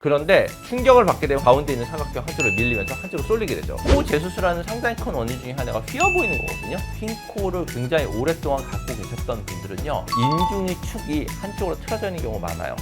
그런데 충격을 받게 되면 가운데 있는 삼각형 한쪽으로 밀리면서 한쪽으로 쏠리게 되죠. 코 재수술하는 상당히 큰 원인 중에 하나가 휘어 보이는 거거든요. 휜 코를 굉장히 오랫동안 갖고 계셨던 분들은요, 인중의 축이 한쪽으로 틀어져 있는 경우가 많아요.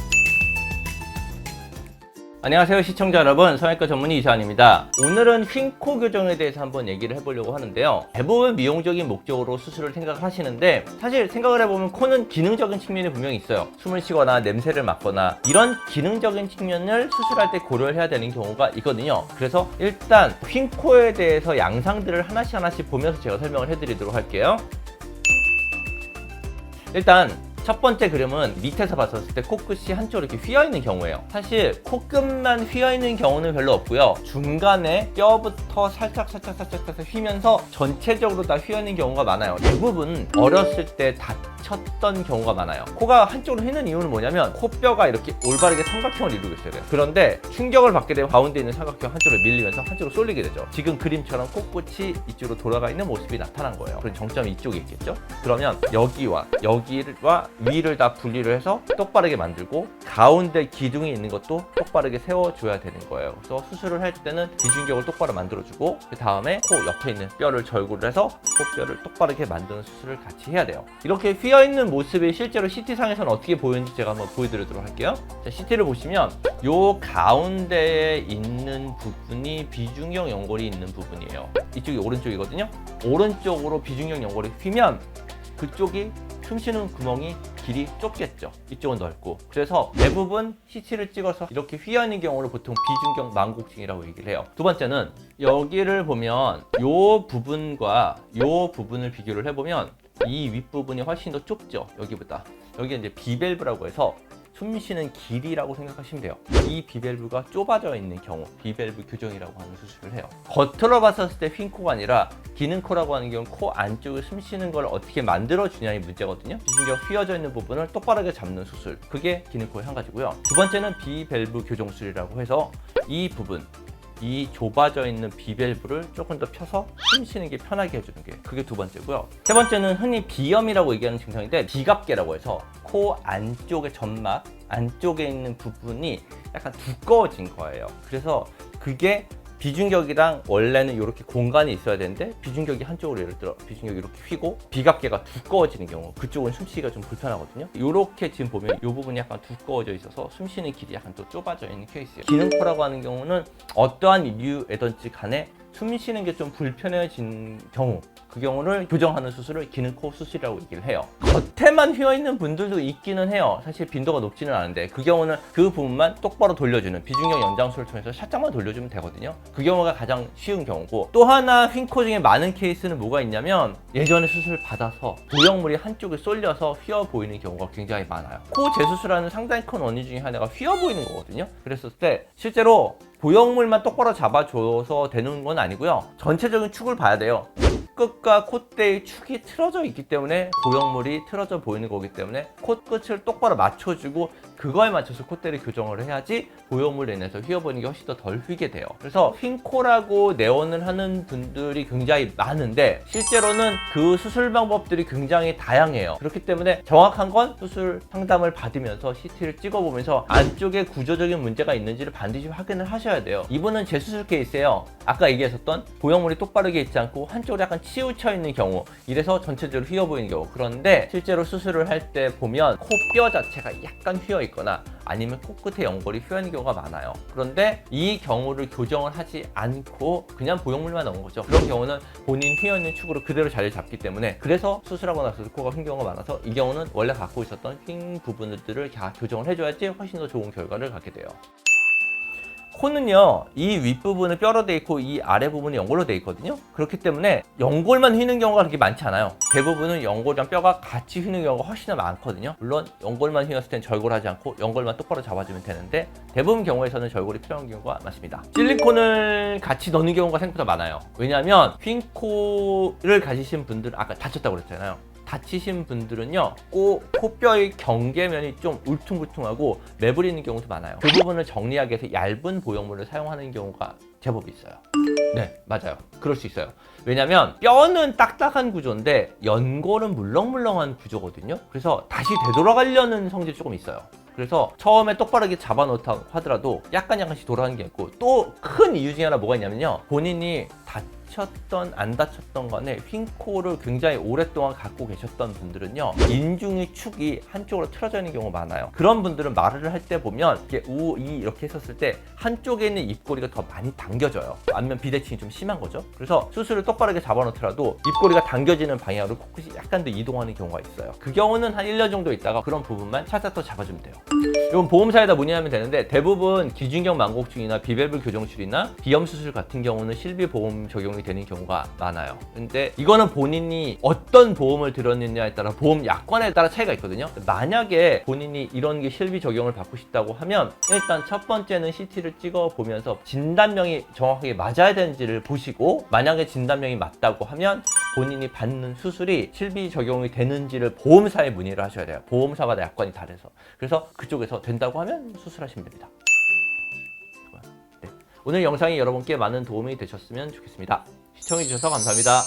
안녕하세요 시청자 여러분, 성형외과 전문의 이사원입니다. 오늘은 휜 코 교정에 대해서 한번 얘기를 해보려고 하는데요. 대부분 미용적인 목적으로 수술을 생각하시는데, 사실 생각을 해보면 코는 기능적인 측면이 분명히 있어요. 숨을 쉬거나 냄새를 맡거나 이런 기능적인 측면을 수술할 때 고려를 해야 되는 경우가 있거든요. 그래서 일단 휜 코에 대해서 양상들을 하나씩 보면서 제가 설명을 해드리도록 할게요. 일단 첫 번째 그림은 밑에서 봤었을 때 코끝이 한쪽으로 이렇게 휘어있는 경우예요. 사실 코끝만 휘어있는 경우는 별로 없고요. 중간에 뼈부터 살짝 휘면서 전체적으로 다 휘어있는 경우가 많아요. 대부분 어렸을 때 다쳤던 경우가 많아요. 코가 한쪽으로 휘는 이유는 뭐냐면 코뼈가 이렇게 올바르게 삼각형을 이루고 있어야 돼요. 그런데 충격을 받게 되면 가운데 있는 삼각형 한쪽으로 밀리면서 한쪽으로 쏠리게 되죠. 지금 그림처럼 코끝이 이쪽으로 돌아가 있는 모습이 나타난 거예요. 그럼 정점이 이쪽에 있겠죠? 그러면 여기와 위를 다 분리를 해서 똑바르게 만들고 가운데 기둥이 있는 것도 똑바르게 세워줘야 되는 거예요. 그래서 수술을 할 때는 비중격을 똑바로 만들어주고 그 다음에 코 옆에 있는 뼈를 절구를 해서 코뼈를 똑바르게 만드는 수술을 같이 해야 돼요. 이렇게 휘어있는 모습이 실제로 CT상에서는 어떻게 보이는지 제가 한번 보여드리도록 할게요. 자, CT를 보시면 요 가운데에 있는 부분이 비중격 연골이 있는 부분이에요. 이쪽이 오른쪽이거든요. 오른쪽으로 비중격 연골이 휘면 그쪽이 숨쉬는 구멍이 길이 좁겠죠. 이쪽은 넓고. 그래서 대부분 CT를 찍어서 이렇게 휘어있는 경우를 보통 비중격 망곡증이라고 얘기를 해요. 두 번째는 여기를 보면 이 부분과 이 부분을 비교를 해보면 이 윗부분이 훨씬 더 좁죠. 여기보다. 여기가 이제 비밸브라고 해서 숨쉬는 길이라고 생각하시면 돼요. 이 비밸브가 좁아져 있는 경우, 비밸브 교정이라고 하는 수술을 해요. 겉으로 봤었을 때 휜 코가 아니라 기능 코라고 하는 경우는 코 안쪽에 숨쉬는 걸 어떻게 만들어 주냐의 문제거든요. 비중격 휘어져 있는 부분을 똑바르게 잡는 수술, 그게 기능 코의 한 가지고요. 두 번째는 비밸브 교정술이라고 해서 이 부분, 이 좁아져 있는 비밸브를 조금 더 펴서 숨 쉬는 게 편하게 해주는 게, 그게 두 번째고요. 세 번째는 흔히 비염이라고 얘기하는 증상인데, 비갑계라고 해서 코 안쪽의 점막 안쪽에 있는 부분이 약간 두꺼워진 거예요. 그래서 그게 비중격이랑 원래는 이렇게 공간이 있어야 되는데 비중격이 한쪽으로, 예를 들어 비중격이 이렇게 휘고 비갑계가 두꺼워지는 경우, 그쪽은 숨쉬기가 좀 불편하거든요. 이렇게 지금 보면 이 부분이 약간 두꺼워져 있어서 숨쉬는 길이 약간 또 좁아져 있는 케이스예요. 기능코라고 하는 경우는 어떠한 이유에든지 간에 숨쉬는 게 좀 불편해진 경우, 그 경우를 교정하는 수술을 기능코 수술이라고 얘기를 해요. 겉에만 휘어있는 분들도 있기는 해요. 사실 빈도가 높지는 않은데 그 경우는 그 부분만 똑바로 돌려주는 비중격 연장술을 통해서 살짝만 돌려주면 되거든요. 그 경우가 가장 쉬운 경우고, 또 하나 휜 코 중에 많은 케이스는 뭐가 있냐면 예전에 수술 받아서 보형물이 한쪽에 쏠려서 휘어 보이는 경우가 굉장히 많아요. 코 재수술하는 상당히 큰 원인 중에 하나가 휘어 보이는 거거든요. 그랬을 때 실제로 보형물만 똑바로 잡아줘서 되는 건 아니고요. 전체적인 축을 봐야 돼요. 코끝과 콧대의 축이 틀어져 있기 때문에 보형물이 틀어져 보이는 거기 때문에 코끝을 똑바로 맞춰주고 그거에 맞춰서 콧대를 교정을 해야지 보형물로 인해서 휘어 보이는 게 훨씬 더 덜 휘게 돼요. 그래서 휜 코라고 내원을 하는 분들이 굉장히 많은데 실제로는 그 수술 방법들이 굉장히 다양해요. 그렇기 때문에 정확한 건 수술 상담을 받으면서 CT를 찍어보면서 안쪽에 구조적인 문제가 있는지를 반드시 확인을 하셔야 돼요. 이분은 재수술 케이스예요. 아까 얘기했었던 보형물이 똑바르게 있지 않고 한쪽으로 약간 치우쳐 있는 경우, 이래서 전체적으로 휘어 보이는 경우. 그런데 실제로 수술을 할 때 보면 코뼈 자체가 약간 휘어 있거나 아니면 코끝에 연골이 휘어 있는 경우가 많아요. 그런데 이 경우를 교정을 하지 않고 그냥 보형물만 넣은 거죠. 그런 경우는 본인 휘어 있는 축으로 그대로 자리를 잡기 때문에, 그래서 수술하고 나서 코가 휜 경우가 많아서 이 경우는 원래 갖고 있었던 휜 부분들을 다 교정을 해줘야지 훨씬 더 좋은 결과를 갖게 돼요. 코는요, 이 윗부분은 뼈로 돼 있고 이 아래 부분이 연골로 돼 있거든요. 그렇기 때문에 연골만 휘는 경우가 그렇게 많지 않아요. 대부분은 연골이랑 뼈가 같이 휘는 경우가 훨씬 더 많거든요. 물론 연골만 휘었을 땐 절골하지 않고 연골만 똑바로 잡아주면 되는데, 대부분 경우에서는 절골이 필요한 경우가 많습니다. 실리콘을 같이 넣는 경우가 생각보다 많아요. 왜냐하면 휜 코를 가지신 분들, 아까 다쳤다고 그랬잖아요. 다치신 분들은요, 꼭 코뼈의 경계면이 좀 울퉁불퉁하고 매부리는 경우도 많아요. 그 부분을 정리하기 위해서 얇은 보형물을 사용하는 경우가 제법 있어요. 네, 맞아요. 그럴 수 있어요. 왜냐면 뼈는 딱딱한 구조인데 연골은 물렁물렁한 구조거든요. 그래서 다시 되돌아가려는 성질이 조금 있어요. 그래서 처음에 똑바르게 잡아놓다 하더라도 약간씩 돌아가는 게 있고, 또 큰 이유 중에 하나 뭐가 있냐면요, 본인이 다쳤던 안 다쳤던 간에 휜 코를 굉장히 오랫동안 갖고 계셨던 분들은요, 인중의 축이 한쪽으로 틀어져 있는 경우가 많아요. 그런 분들은 말을 할 때 보면 이렇게 우, 이 이렇게 했었을 때 한쪽에 있는 입꼬리가 더 많이 당겨져요. 안면 비대칭이 좀 심한 거죠. 그래서 수술을 똑바르게 잡아놓더라도 입꼬리가 당겨지는 방향으로 코끝이 약간 더 이동하는 경우가 있어요. 그 경우는 한 1년 정도 있다가 그런 부분만 살짝 더 잡아주면 돼요. 이건 보험사에다 문의하면 되는데, 대부분 기준경 망곡증이나 비밸브 교정술이나 비염 수술 같은 경우는 실비보험 적용이 되는 경우가 많아요. 근데 이거는 본인이 어떤 보험을 들었느냐에 따라, 보험 약관에 따라 차이가 있거든요. 만약에 본인이 이런 게 실비 적용을 받고 싶다고 하면, 일단 첫 번째는 CT를 찍어 보면서 진단명이 정확하게 맞아야 되는지를 보시고, 만약에 진단명이 맞다고 하면 본인이 받는 수술이 실비 적용이 되는지를 보험사에 문의를 하셔야 돼요. 보험사마다 약관이 다르서. 그래서 그쪽에서 된다고 하면 수술하시면 됩니다. 네. 오늘 영상이 여러분께 많은 도움이 되셨으면 좋겠습니다. 시청해주셔서 감사합니다.